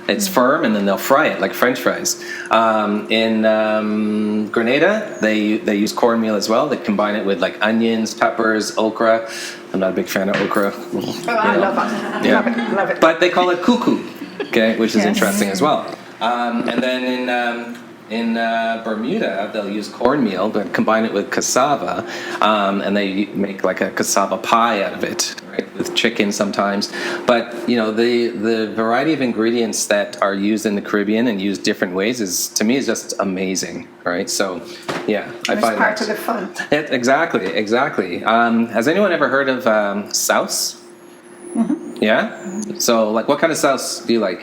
It's firm, and then they'll fry it like French fries. In Grenada, they use cornmeal as well. They combine it with like onions, peppers, okra. I'm not a big fan of okra. I love it. Yeah. Love it. But they call it cuckoo, okay, which is interesting as well. And then in Bermuda, they'll use cornmeal, but combine it with cassava, and they make like a cassava pie out of it, right? with chicken sometimes. But the variety of ingredients that are used in the Caribbean and used different ways is, to me, is just amazing, right? So yeah, I It's find part that of the fun. exactly. Has anyone ever heard of sauce? Yeah. So like, what kind of sauce do you like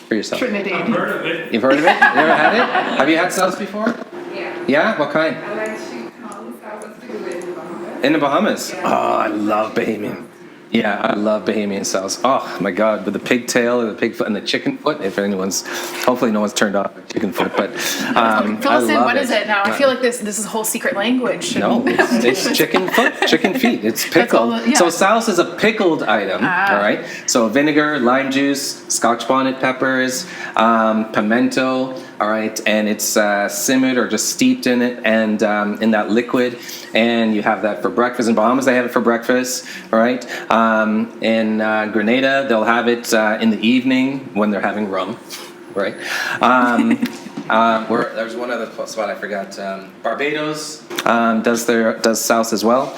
for yourself? Trinity. I've heard of it. You've heard of it? You ever had it? Have you had sauce before? Yeah. Yeah. What kind? I like chicken. I was doing it in the Bahamas. In the Bahamas. Yeah. Oh, I love Bahamian. Yeah, I love Bahamian sauce. Oh my God, with the pigtail and the pig foot and the chicken foot. If anyone's, hopefully no one's turned off the chicken foot, but Fill I us in. love What is it now? I feel like this is a whole secret language. No, it's chicken foot, chicken feet. It's pickled. all, yeah. So sauce is a pickled item, Ah. all right? So vinegar, lime juice, Scotch bonnet peppers, pimento, all right? And it's simmered or just steeped in it and in that liquid. And you have that for breakfast. In Bahamas, they have it for breakfast, all right? In Grenada, they'll have it in the evening when they're having rum, right? There's one other spot I forgot. Barbados does sauce as well.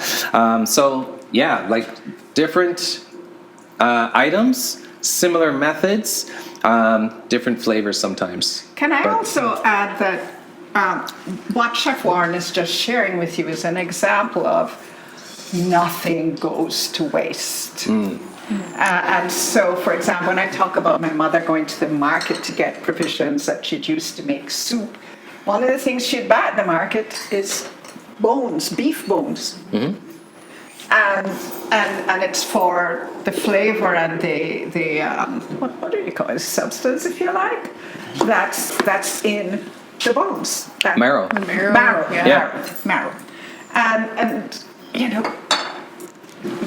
So yeah, like different items, similar methods, different flavors sometimes. Can I But- also add that what Chef Warren is just sharing with you is an example of nothing goes to waste. And so, for example, when I talk about my mother going to the market to get provisions that she'd used to make soup, one of the things she'd buy at the market is bones, beef bones. And it's for the flavor and the what do you call it, substance, if you like, that's in the bones. That- Marrow. Marrow, Yeah. marrow. And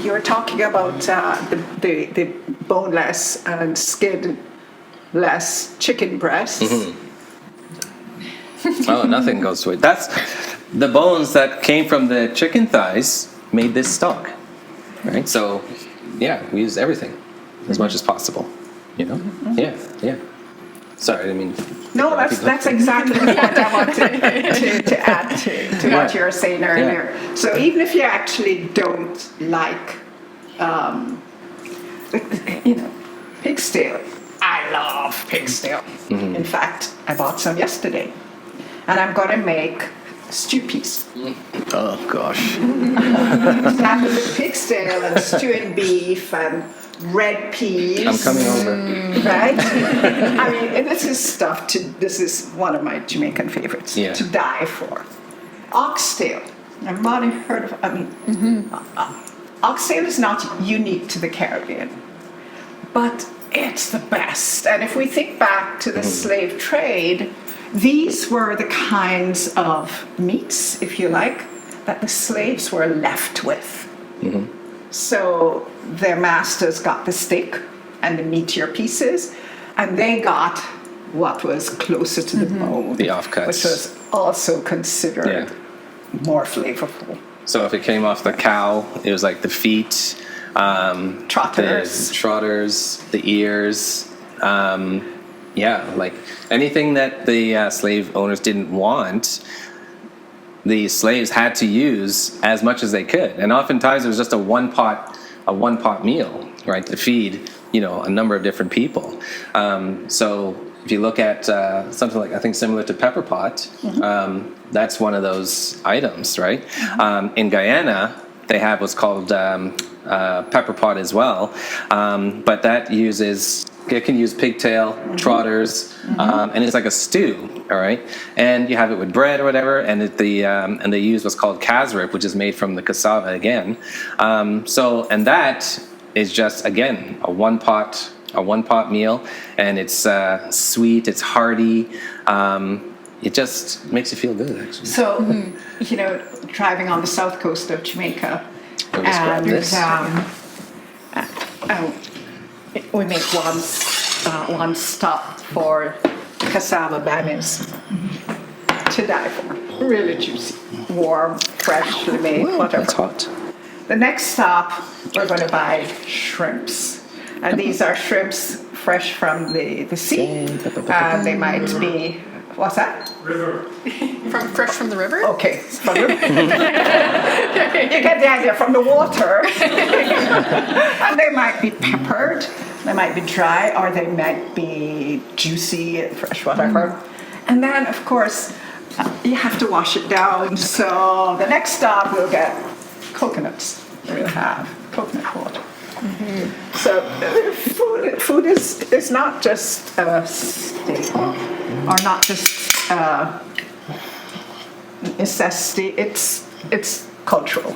you're talking about the boneless and skinless chicken breasts. Oh, nothing goes to it. That's the bones that came from the chicken thighs made this stock, right? So, yeah, we use everything as much as possible. Yeah. Sorry, I didn't mean. No, that's exactly the point I want to add to Yeah. what you were saying earlier. So even if you actually don't like, pig's tail, I love pig's tail. In fact, I bought some yesterday, and I'm going to make stew peas. Oh gosh. That with pig's tail and stewed beef and red peas. I'm coming over. Right? I mean, and this is one of my Jamaican favorites Yeah. to die for. Oxtail. Everybody heard of, oxtail is not unique to the Caribbean, but it's the best. And if we think back to the slave trade, these were the kinds of meats, if you like, that the slaves were left with. So their masters got the steak and the meatier pieces, and they got what was closer to the bone, The offcuts. which was also considered more flavorful. So if it came off the cow, it was like the feet, Trotters. the trotters, the ears. Like anything that the slave owners didn't want, the slaves had to use as much as they could, and oftentimes it was just a one pot meal, right, to feed a number of different people. So if you look at something like, I think similar to pepper pot, that's one of those items, right? In Guyana, they have what's called pepper pot as well, but that can use pigtail, trotters, and it's like a stew, all right? And you have it with bread or whatever, and and they use what's called kasrip, which is made from the cassava again. And that is just, again, a one pot meal, and it's sweet, it's hearty. It just makes you feel good, actually. So, driving on the south coast of Jamaica, We'll describe and this. we make one stop for cassava banners to die for. Really juicy, warm, freshly made, whatever. That's hot. The next stop, we're going to buy shrimps. And these are shrimps fresh from the sea. They might be What's that? From fresh from the river? Okay. You get the idea, from the water. And they might be peppered, they might be dry, or they might be juicy, fresh, whatever. And then, of course, you have to wash it down. So the next stop, we'll get coconuts. We'll have coconut water. So food is not just a staple, or not just necessity. It's cultural.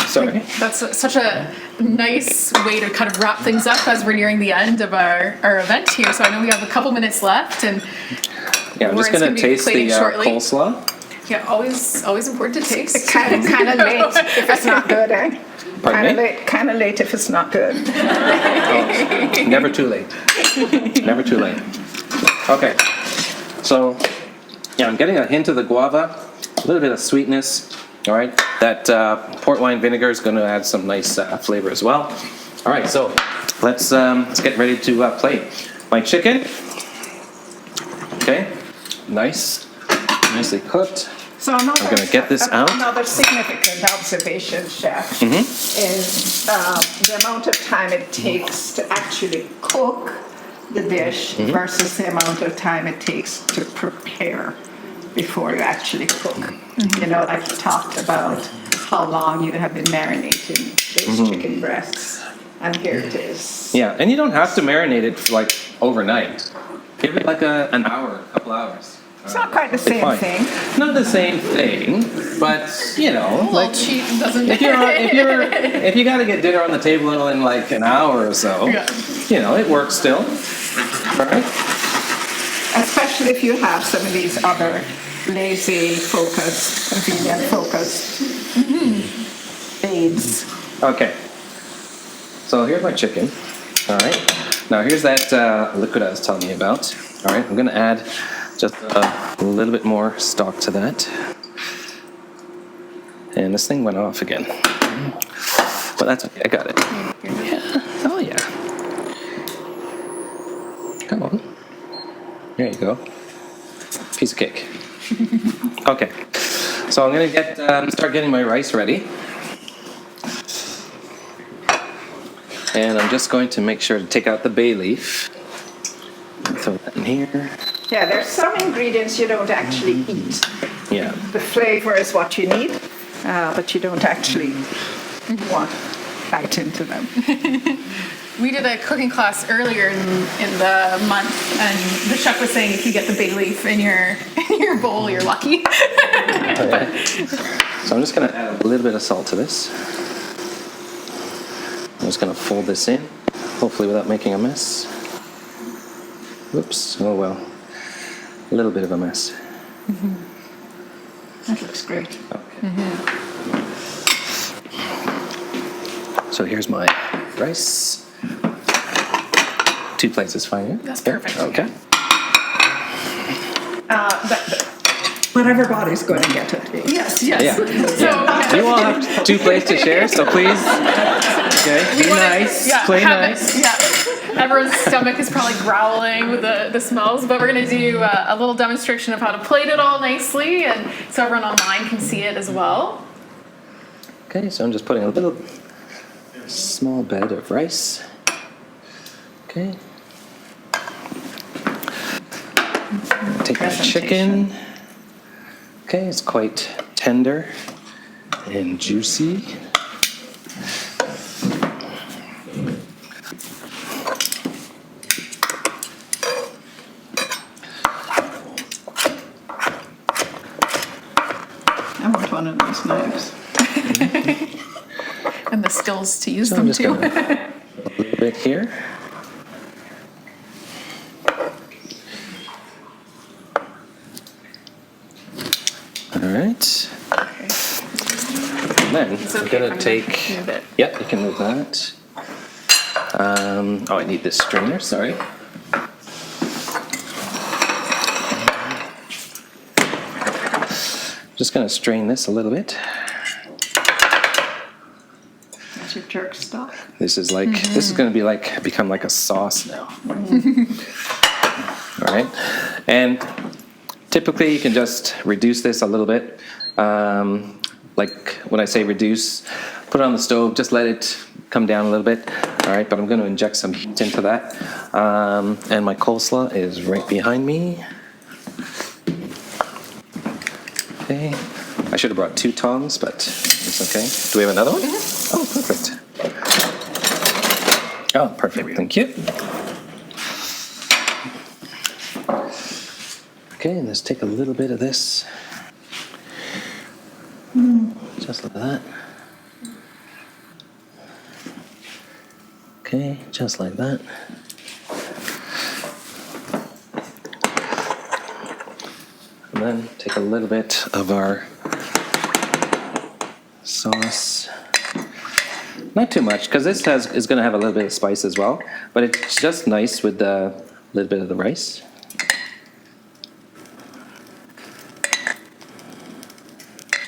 Sorry. That's such a nice way to kind of wrap things up as we're nearing the end of our event here. So I know we have a couple minutes left, and Yeah, I'm just Lauren's going be to taste the plating shortly. coleslaw. Yeah, always important to taste. Kind of late if it's not good, eh? Pardon me? Kind of late if it's not good. Never too late. Never too late. Okay. So, yeah, I'm getting a hint of the guava, a little bit of sweetness. All right. That port wine vinegar is going to add some nice flavor as well. All right. So let's get ready to plate. My chicken. Okay. Nicely cooked. So another, I'm gonna get this out. Another significant observation, chef, is the amount of time it takes to actually cook the dish versus the amount of time it takes to prepare before you actually cook. You know, like you talked about how long you have been marinating those chicken breasts, and here it is. Yeah, and you don't have to marinate it for like overnight. Give it like an hour, a couple hours. It's not quite the same Fine. thing. Not the same thing, but you know, A little like cheap doesn't. if you got to get dinner on the table in like an hour or so, Yeah. you know, it works still. All right. Especially if you have some of these other lazy focused, convenient focused aids. Okay. So here's my chicken. All right. Now here's that liquid I was telling you about. All right. I'm gonna add just a little bit more stock to that. And this thing went off again. But that's okay. I got it. Yeah. Oh yeah. Come on. There you go. Piece of cake. Okay. So I'm gonna start getting my rice ready. And I'm just going to make sure to take out the bay leaf. Throw that in here. Yeah, there's some ingredients you don't actually eat. Yeah. The flavor is what you need, but you don't actually want to bite into them. We did a cooking class earlier in the month, and the chef was saying if you get the bay leaf in your bowl, you're lucky. Okay. So I'm just going to add a little bit of salt to this. I'm just going to fold this in, hopefully without making a mess. Whoops. Oh well. A little bit of a mess. That looks great. Okay. So here's my rice. 2 plates is fine. Yeah? That's perfect. Okay. But everybody's going to get it. Yes. Yeah. So You all have 2 plates to share, so please. Okay. Be nice. Play nice. Everyone's stomach is probably growling with the smells, but we're going to do a little demonstration of how to plate it all nicely, and so everyone online can see it as well. Okay, so I'm just putting a little small bed of rice. Okay. Take my chicken. Okay, it's quite tender and juicy. I want one of those knives. And the skills to use So them I'm just too. gonna a little bit here. All right. And then It's I'm okay gonna if I take. move it. Yep, you can move that. Oh, I need this strainer. Sorry. Just gonna strain this a little bit. That's your jerk stock. This is like this is going to become like a sauce now. All right, And typically you can just reduce this a little bit. Like when I say reduce, put it on the stove, just let it come down a little bit. All right, but I'm going to inject some heat into that. And my coleslaw is right behind me. Okay, I should have brought 2 tongs, but it's okay. Do we have another one? Oh, perfect. Oh, perfect, thank you. Okay, let's take a little bit of this. Just like that. Okay, just like that. And then take a little bit of our sauce. Not too much, because this is going to have a little bit of spice as well, but it's just nice with the little bit of the rice.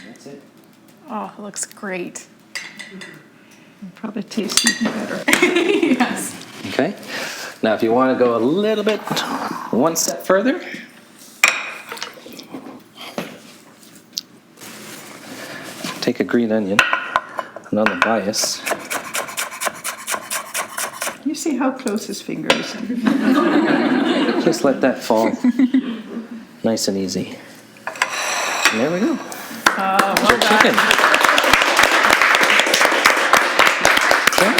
That's it. Oh, it looks great. Probably tastes even better. Yes. Okay. Now, if you want to go a little bit, one step further, take a green onion, and on the bias, You see how close his finger is? just let that fall nice and easy. And there we go. Well Our done. chicken. Okay.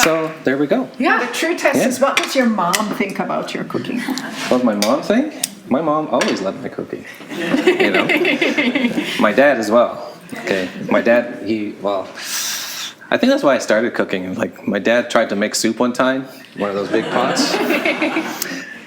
So there we go. Yeah. The true test Yeah. is, what does your mom think about your cooking? What does my mom think? My mom always loved my cooking. You know? My dad as well. Okay. My dad, I think that's why I started cooking. Like, my dad tried to make soup one time, one of those big pots.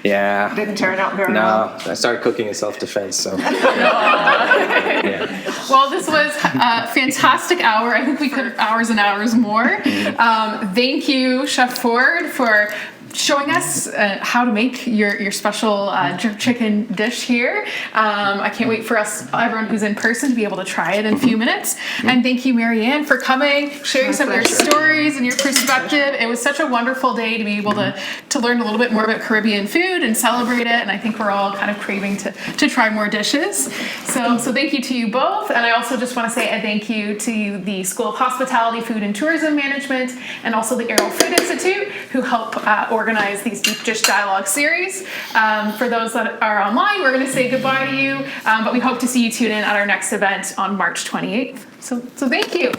Yeah. Didn't turn out very well. No, I started cooking in self-defense, so. Yeah. Well, this was a fantastic hour. I think we could have hours and hours more. Thank you, Chef Ford, for showing us how to make your special jerk chicken dish here. I can't wait for everyone who's in person, to be able to try it in a few minutes. And thank you, Marianne, for coming, sharing some of your stories and your perspective. It was such a wonderful day to be able to learn a little bit more about Caribbean food and celebrate it. And I think we're all kind of craving to try more dishes. So thank you to you both. And I also just want to say a thank you to the School of Hospitality, Food and Tourism Management, and also the Aero Food Institute, who help organize these Deep Dish Dialogue series. For those that are online, we're going to say goodbye to you, but we hope to see you tune in at our next event on March 28th. So thank you.